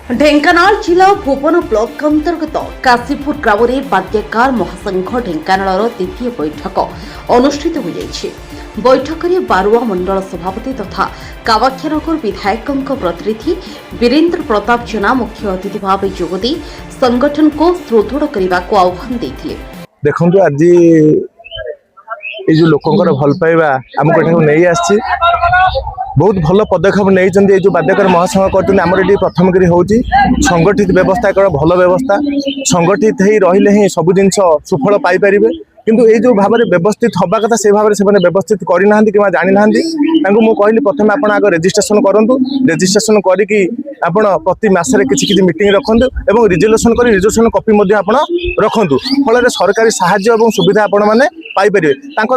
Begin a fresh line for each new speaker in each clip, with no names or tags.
ढेंकानाल जिला भुवन ब्लॉक अंतर्गत काशीपुर ग्राम में बाद्यकार महासंघ ढेंकानाल द्वितीय बैठक अनुष्ठित हो जाइए। बैठक में बारुआ मंडल सभापति तथा कामाख्यानगर विधायक प्रतिनिधि वीरेन्द्र प्रताप जेना मुख्य अतिथि भाव जोगदी संगठन को सुदृढ़ करने को आह्वान देते।
देखो आज ये जो लोकंर भल पाइबा आमको नहीं आसी बहुत भल पदक्षेप नहीं जो बाद्यकर महासंघ कर प्रथम करी हूँ संगठित व्यवस्था एक भल व्यवस्था संगठित ही रहिले ही सब जिन सुफल पाइपर किंतु ये जो भाव में व्यवस्थित हवा कथा से भाव में व्यवस्थित करना कि जानी ना मुझे कहली प्रथम आप आगे रेजिस्ट्रेशन करूँ रेजिस्ट्रेशन करके आपण प्रति मसरे किसी मीटिंग रखु और रिजोल्यूशन कर रिजोल्यूशन कॉपी रखु फल सरकारी साहाय्य और सुविधा आपण मैंने पाइपर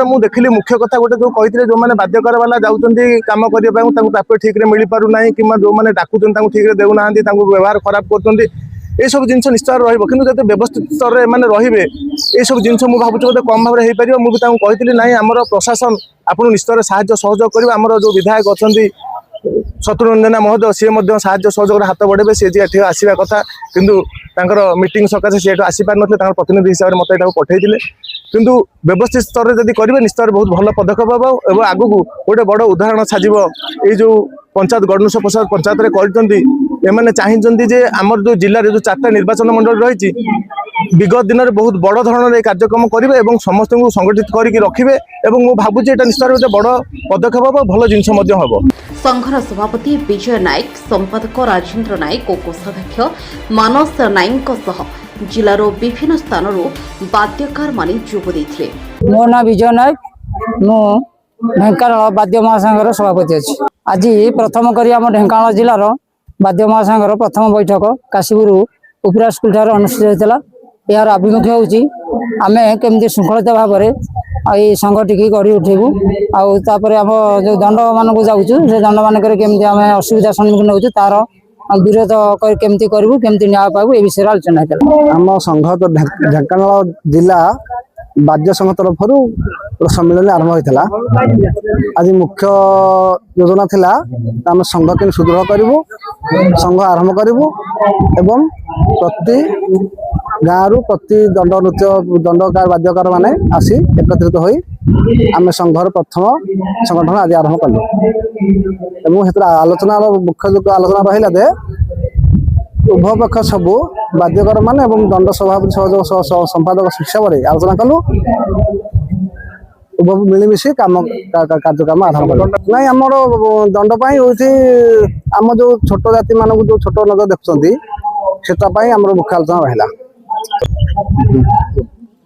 मुझे देखिली मुख्य कथा गोटे जो कहते जो मैंने बाद्यकर वाला जाऊँच कम करने प्राप्य ठीक मिल पारना कि जो मैंने डाकुन ठीक देना व्यवहार खराब कर ये सब जिन निश्चय रही व्यवस्थित स्तर में रे ये सब जिन मुझे भावुँ बोलते कम भाव में हो मुझे कही ना आमर प्रशासन आपको निश्चय साहाय्य सहयोग कर आमर जो विधायक अच्छा शत्रुरंजना महोदय सी साहाय्य सहयोग हाथ बढ़े सी जी आसवा कथा किंतु मीटिंग सकाशे सी आसी पार ना प्रतिनिधि हिसाब से मत पठे किंतु व्यवस्थित स्तर में जब करेंगे निश्चय बहुत भल पदक्षेप हम और आगू गोटे बड़ उदाहरण साजिब ये जो पंचायत गणेश प्रसाद पंचायत एमाने चाहिए जे आमर जो जिले जो 4टा निर्वाचन मंडल रही विगत दिन में बहुत बड़ धरण कार्यक्रम करेंगे और समस्त को संगठित करके रखिए और भावुँ ये निश्चय गोटे बड़ पदक्षेप हम भल जिनस हम
संघर सभापति विजय नायक संपादक राजेन्द्र नायक और कोषाध्यक्ष मानस नायक जिलार विभिन्न स्थान बाद्यकार माने जोग देथिले।
मो ना विजय नायक मु ढेंकानाल बाद्य महासंघर सभापति अच्छी आज प्रथम करी आम ढेंकानाल जिलार बाद्य महासंघर प्रथम बैठक काशीपुर उपरा स्कूल ठार अनुष्ठित होता। यार आभिमुख्य होची आमे केमती श्रृंखलित भाव में ये संघ टी गढ़ी उठेबू आम जो दंड मानक जाऊँ से दंड मानक केमती आम असुविधा सम्मुखीन हो तार विरोध केमती करूँ केमती न्याय पाबू ये विषय आलोचना होता।
आम संघ तो ढेंकानाल जिला बाद्य संघ तरफ सम्मेलन आरंभ होता। आज मुख्य योजना थिला आम संघ के सुदृढ़ करूँ संघ आरंभ करूँ एवं प्रति गाँव प्रति दंड नृत्य दंडकार बाद्यकार माने आसी एकत्रित होई आम संघर प्रथम संगठन आज आरंभ कलु आलोचना मुख्य जो आलोचना रहा दे उभय पक्ष सबू बाद्यकर माने दंड सभापति संपादक हिसाब से आलोचना कलु मिलमिशी काम कार्यक्रम आरंभ कलु ना आम दंड आम जो छोट जाति मानक जो छोट नजर देखुं से आम मुख्य आलोचना रहा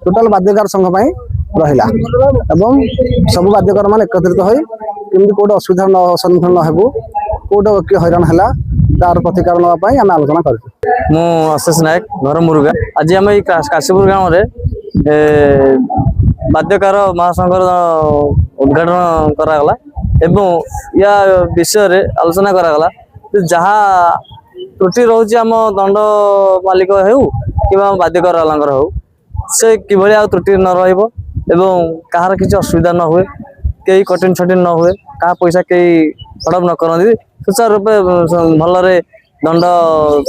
टोटाल बाद्यकार संघ रहा एवं सब बाद्यकार मान एकत्रित हो कमी कौटे असुविधा सम्मुखीन न हो कौटे किए हैरान है तार प्रतिकार नापी आम आलोचना कर
अशेष नायक घर मुरुगा आज आम काशीपुर गाँव में बाद्यकार महासंघर उद्घाटन करागला एवं या विषय आलोचना करागला जहाँ त्रुटि रोच आम दंड मालिक हो कि बाद्यकर वाला हो से किभली आ त्रुटि न एवं कहार किसी असुविधा न हुए कई कठिन छटिन न हुए क्या पैसा कई हड़प न करती सुचारू रूपे भलरे दंड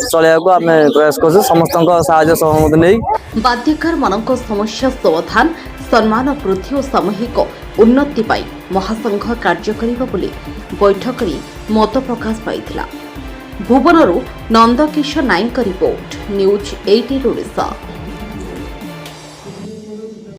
चलैया आम प्रयास कर समस्त साहाय्य सहमति नहीं
बाद्यकार मानक समस्या समाधान सम्मान वृद्धि और सामूहिक उन्नति पाई महासंघ कार्य करिबा बोली बैठक में मत प्रकाश पाइथिला। भुवनरू नंदकिशोर नायक रिपोर्ट न्यूज 18 ओडिशा।